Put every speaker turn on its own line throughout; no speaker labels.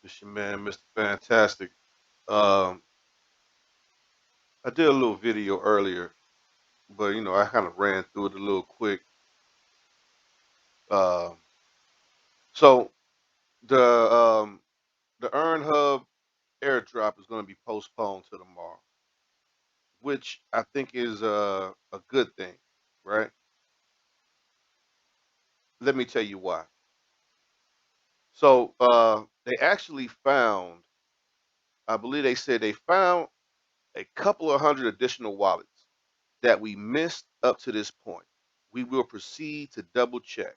It's your man, Mr. Fantastic. Um, I did a little video earlier, but I kind of ran through it a little quick. Um, so the Earn Hub airdrop is going to be postponed to tomorrow, which I think is a good thing, right? Let me tell you why. So they actually found, I believe they said they found a couple of hundred additional wallets that we missed up to this point. We will proceed to double check.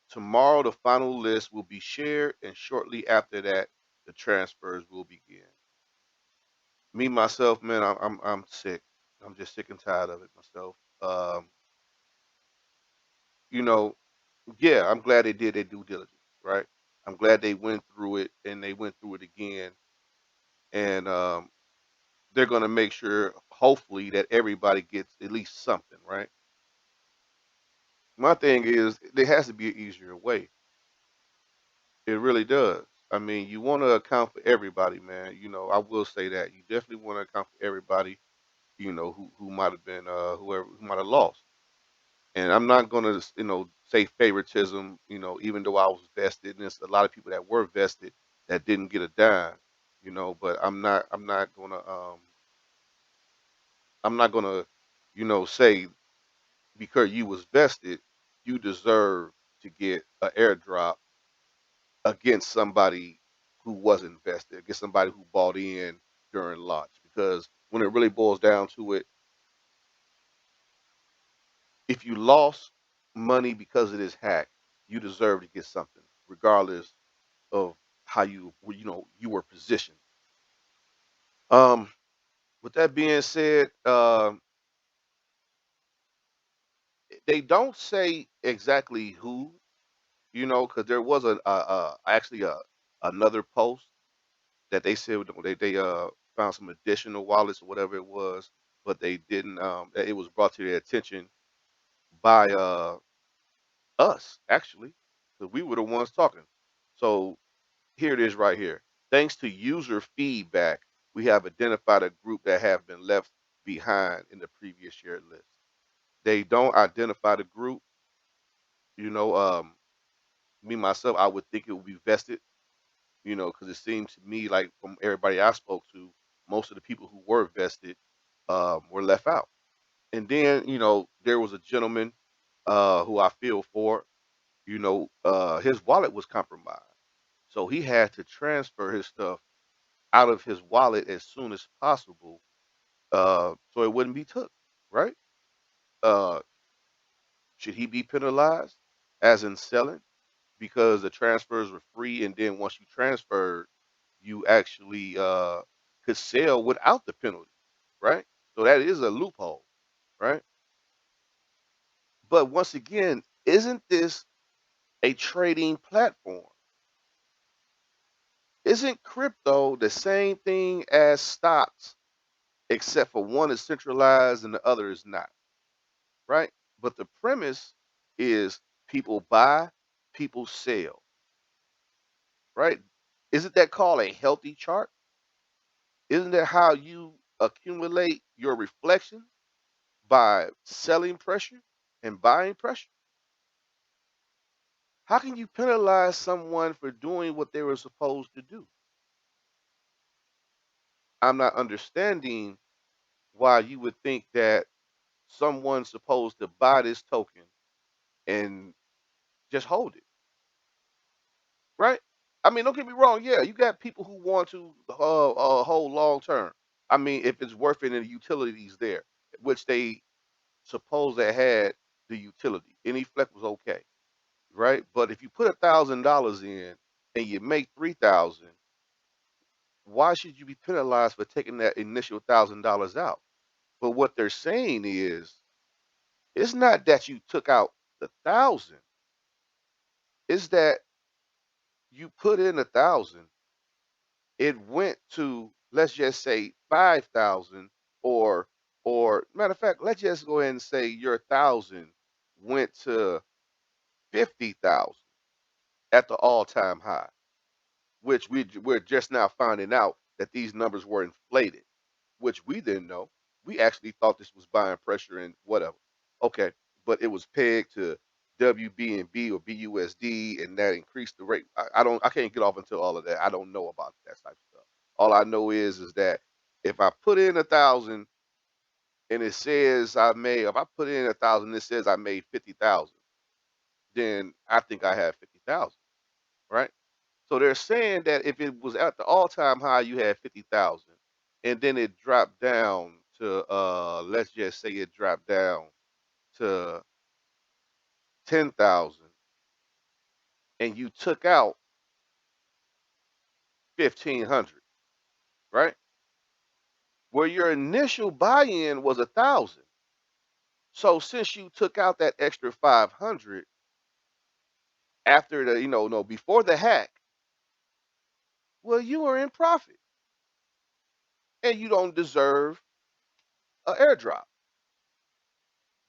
Tomorrow, the final list will be shared, and shortly after that, the transfers will begin. Me myself, man, I'm sick. I'm just sick and tired of it myself. You know, yeah, I'm glad they did their due diligence, right? I'm glad they went through it and they went through it again, and they're gonna make sure, hopefully, that everybody gets at least something, right? My thing is, there has to be an easier way. It really does. I mean, you want to account for everybody, man. I will say that you definitely want to account for everybody. Who might have been whoever who might have lost. And I'm not going to say favoritism. Even though I was vested, and there's a lot of people that were vested that didn't get a dime. But I'm not gonna say because you was vested, you deserve to get an airdrop against somebody who wasn't invested, against somebody who bought in during launch. Because when it really boils down to it, if you lost money because of this hack, you deserve to get something, regardless of how you were positioned. Um, with that being said, they don't say exactly who, because there was actually another post that they said they found some additional wallets or whatever it was, but they didn't. That it was brought to their attention by us actually, because we were the ones talking. So here it is right here. Thanks to user feedback, we have identified a group that have been left behind in the previous shared list. They don't identify the group. You know, um, Me myself, I would think it would be vested. Because it seemed to me like from everybody I spoke to, most of the people who were vested were left out. And then, there was a gentleman who I feel for, his wallet was compromised. So he had to transfer his stuff out of his wallet as soon as possible so it wouldn't be took, right? Uh, should he be penalized as in selling because the transfers were free and then once you transferred, you actually could sell without the penalty, right? So that is a loophole, right? But once again, isn't this a trading platform? Isn't crypto the same thing as stocks, except for one is centralized and the other is not, right? But the premise is people buy, people sell, right? Isn't that called a healthy chart? Isn't that how you accumulate your reflection by selling pressure and buying pressure? How can you penalize someone for doing what they were supposed to do? I'm not understanding why you would think that someone's supposed to buy this token and just hold it, right? I mean, don't get me wrong. Yeah, you got people who want to hold long term. I mean, if it's worth it and the utilities there, which they suppose they had the utility. Any flex was okay, right? But if you put $1,000 in and you make 3,000, why should you be penalized for taking that initial $1,000 out? But what they're saying is, it's not that you took out the thousand; it's that you put in 1,000, it went to, let's just say, 5,000, or matter of fact, let's just go ahead and say your 1,000 went to 50,000 at the all-time high. which we're just now finding out that these numbers were inflated, which we didn't know. We actually thought this was buying pressure and whatever. Okay, but it was pegged to WBNB or BUSD, and that increased the rate. I can't get off into all of that. I don't know about that type of stuff. All I know is that if I put in 1,000 and it says if I put in 1,000, it says I made 50,000, then I think I had 50,000, right? So they're saying that if it was at the all-time high, you had 50,000, and then it dropped down to let's just say it dropped down to 10,000, and you took out 1,500, right? Where your initial buy-in was 1,000. So since you took out that extra 500 after the, no, before the hack, well, you were in profit, and you don't deserve an airdrop.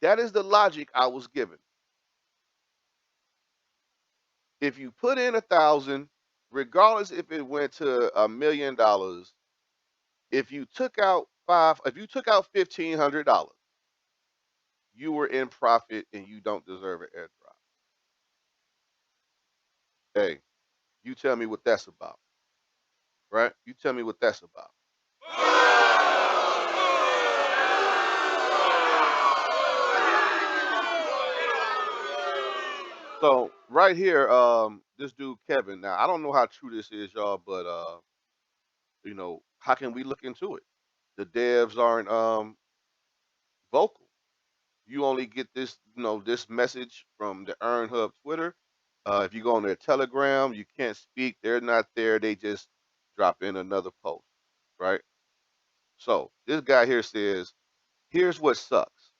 That is the logic I was given. If you put in 1,000, regardless if it went to $1 million, if you took out $1,500, you were in profit and you don't deserve an airdrop. Hey, you tell me what that's about, right? You tell me what that's about. So right here, this dude Kevin. Now I don't know how true this is, y'all, but how can we look into it? The devs aren't vocal. You only get this, this message from the Earn Hub Twitter. If you go on their Telegram, you can't speak. They're not there. They just drop in another post, right? So this guy here says, here's what sucks.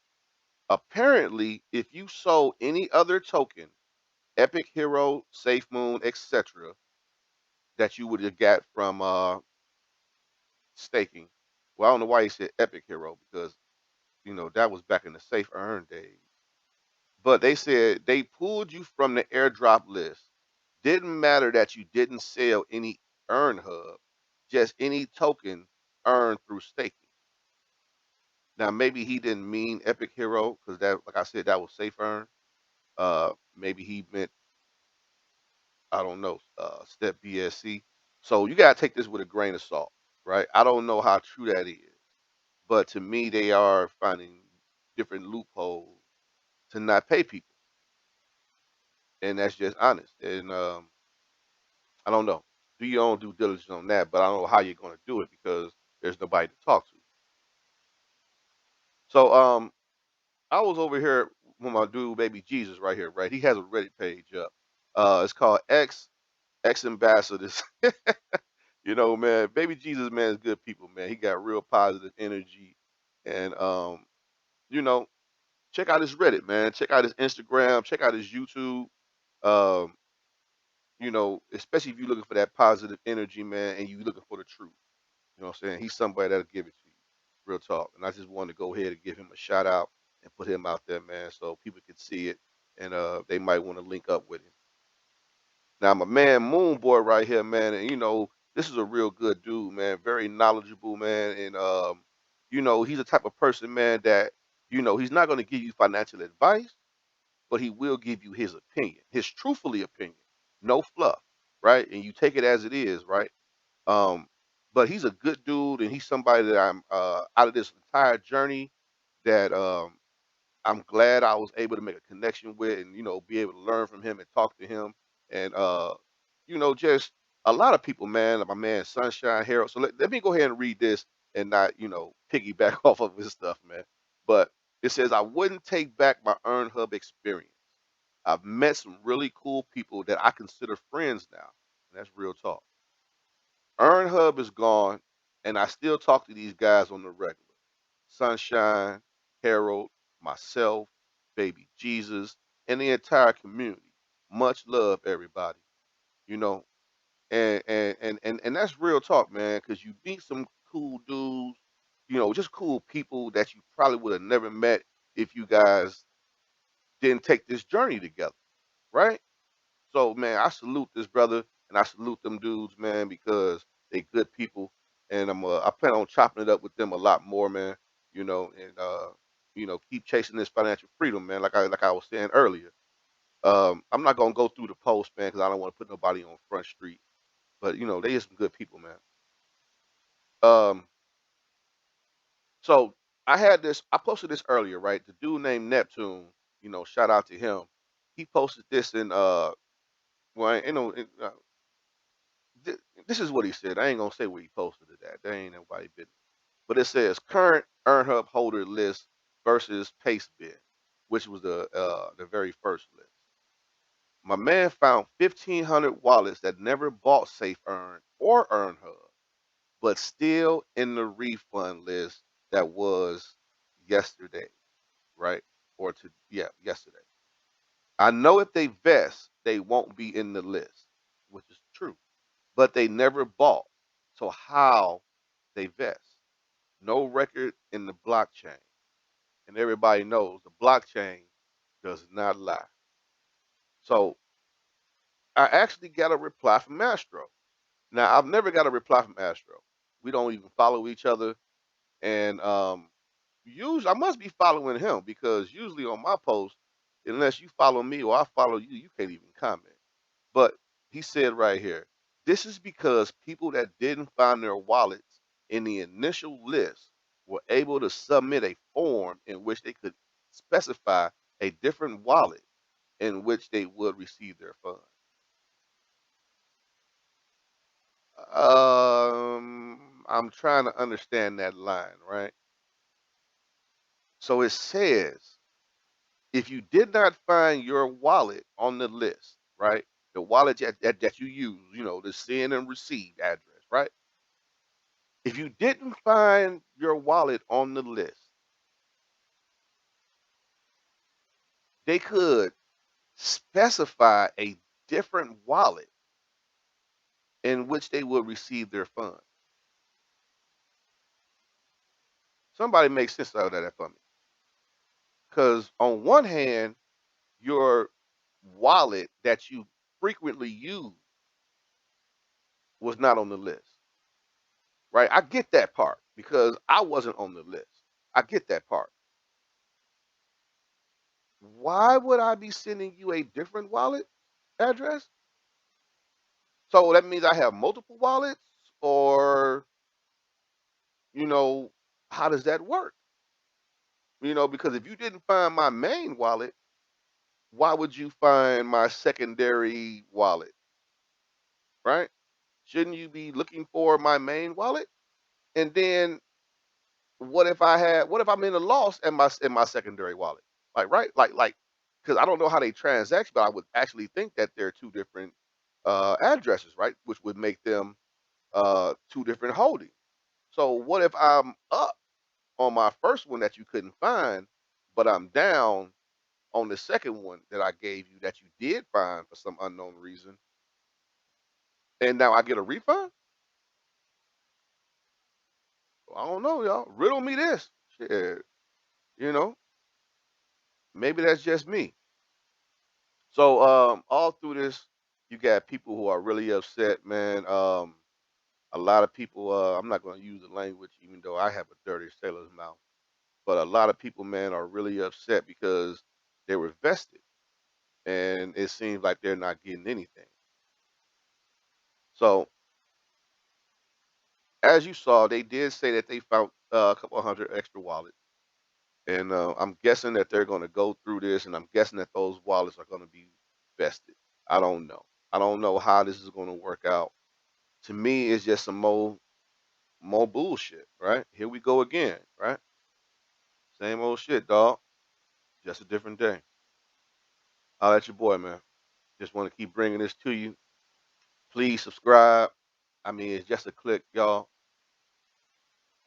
Apparently, if you sold any other token, Epic Hero, Safe Moon, etc., that you would have got from staking. Well, I don't know why he said Epic Hero because that was back in the Safe Earn days. But they said they pulled you from the airdrop list. Didn't matter that you didn't sell any Earn Hub, just any token earned through staking. Now maybe he didn't mean Epic Hero because that, like I said, that was Safe Earn. Maybe he meant, I don't know, Step BSC. So you gotta take this with a grain of salt, right? I don't know how true that is, but to me they are finding different loopholes to not pay people, and that's just honest. And I don't know. Do your own due diligence on that, but I don't know how you're going to do it because there's nobody to talk to. So I was over here with my dude, baby Jesus, right here, right? He has a Reddit page up. It's called X Ambassadors. Man, baby Jesus, man, is good people, man. He got real positive energy, and you know, check out his Reddit, man. Check out his Instagram. Check out his YouTube. Um, especially if you're looking for that positive energy, man, and you looking for the truth. You know what I'm saying? He's somebody that'll give it to you. Real talk. And I just wanted to go ahead and give him a shout out and put him out there, man, so people can see it and they might want to link up with him. Now my man Moon Boy right here, man, and this is a real good dude, man, very knowledgeable, man, and he's the type of person, man, that he's not going to give you financial advice, but he will give you his opinion, his truthfully opinion, no fluff, right? And you take it as it is, right? Um, but he's a good dude, and he's somebody that I'm out of this entire journey that I'm glad I was able to make a connection with, and be able to learn from him and talk to him, and just a lot of people, man. Like my man Sunshine Harold. So let me go ahead and read this and not piggyback off of his stuff, man. But it says I wouldn't take back my Earn Hub experience. I've met some really cool people that I consider friends now, and that's real talk. Earn Hub is gone, and I still talk to these guys on the regular. Sunshine, Harold, myself, Baby Jesus, and the entire community. Much love, everybody. You know, and that's real talk, man. Because you meet some cool dudes, just cool people that you probably would have never met if you guys didn't take this journey together, right? So, man, I salute this brother, and I salute them dudes, man, because they good people, and I plan on chopping it up with them a lot more, man. And keep chasing this financial freedom, man. Like I was saying earlier. I'm not gonna go through the post, man, because I don't want to put nobody on Front Street. But they is some good people, man. Um, so I had this. I posted this earlier, right? The dude named Neptune. Shout out to him. He posted this in well, thi- this is what he said. I ain't gonna say where he posted it at. That ain't nobody business. But it says current EarnHub holder list versus Pastebin, which was the very first list. My man found 1,500 wallets that never bought Safe Earn or EarnHub, but still in the refund list that was yesterday, right? Yesterday. I know if they vest, they won't be in the list, which is true, but they never bought. So how they vest? No record in the blockchain. And everybody knows the blockchain does not lie. So I actually got a reply from Astro. Now I've never got a reply from Astro. We don't even follow each other. And usually I must be following him because usually on my post, unless you follow me or I follow you, you can't even comment. But he said right here, this is because people that didn't find their wallets in the initial list were able to submit a form in which they could specify a different wallet in which they would receive their funds. I'm trying to understand that line, right? So it says if you did not find your wallet on the list, right? The wallet that you use, the send and receive address, right? If you didn't find your wallet on the list, they could specify a different wallet in which they will receive their funds. Somebody make sense out of that for me. Because on one hand, your wallet that you frequently use was not on the list, right? I get that part because I wasn't on the list. I get that part. Why would I be sending you a different wallet address? So that means I have multiple wallets, or you know, how does that work? Because if you didn't find my main wallet, why would you find my secondary wallet, right? Shouldn't you be looking for my main wallet? And then what if I'm in a loss in my secondary wallet? Like, right? Like because I don't know how they transact, but I would actually think that they're two different addresses, right? Which would make them two different holdings. So what if I'm up on my first one that you couldn't find, but I'm down on the second one that I gave you that you did find for some unknown reason, and now I get a refund? I don't know, y'all. Riddle me this. Shit, you know, maybe that's just me. So all through this, you got people who are really upset, man. A lot of people. I'm not going to use the language, even though I have a dirty sailor's mouth. But a lot of people, man, are really upset because they were vested, and it seems like they're not getting anything. So as you saw, they did say that they found a couple of hundred extra wallets, and I'm guessing that they're going to go through this, and I'm guessing that those wallets are going to be vested. I don't know. I don't know how this is going to work out. To me, it's just some more bullshit, right? Here we go again, right? Same old shit, dog. Just a different day. I'll let your boy, man. Just want to keep bringing this to you. Please subscribe. I mean, it's just a click, y'all.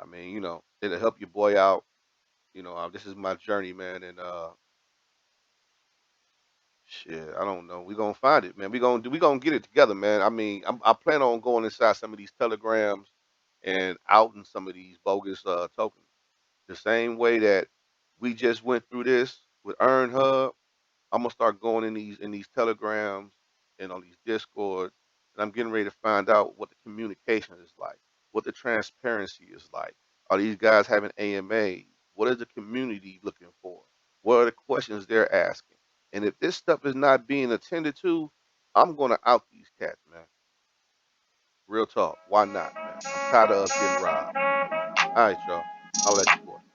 I mean, it'll help your boy out. This is my journey, man, and shit, I don't know. We gonna find it, man. We gonna get it together, man. I mean, I plan on going inside some of these telegrams and outing some of these bogus tokens. The same way that we just went through this with Earn Hub, I'm gonna start going in these telegrams and on these discords. and I'm getting ready to find out what the communication is like, what the transparency is like. Are these guys having AMAs? What is the community looking for? What are the questions they're asking? And if this stuff is not being attended to, I'm gonna out these cats, man. Real talk. Why not, man? I'm tired of us getting robbed. All right, y'all. I'll let you, boy.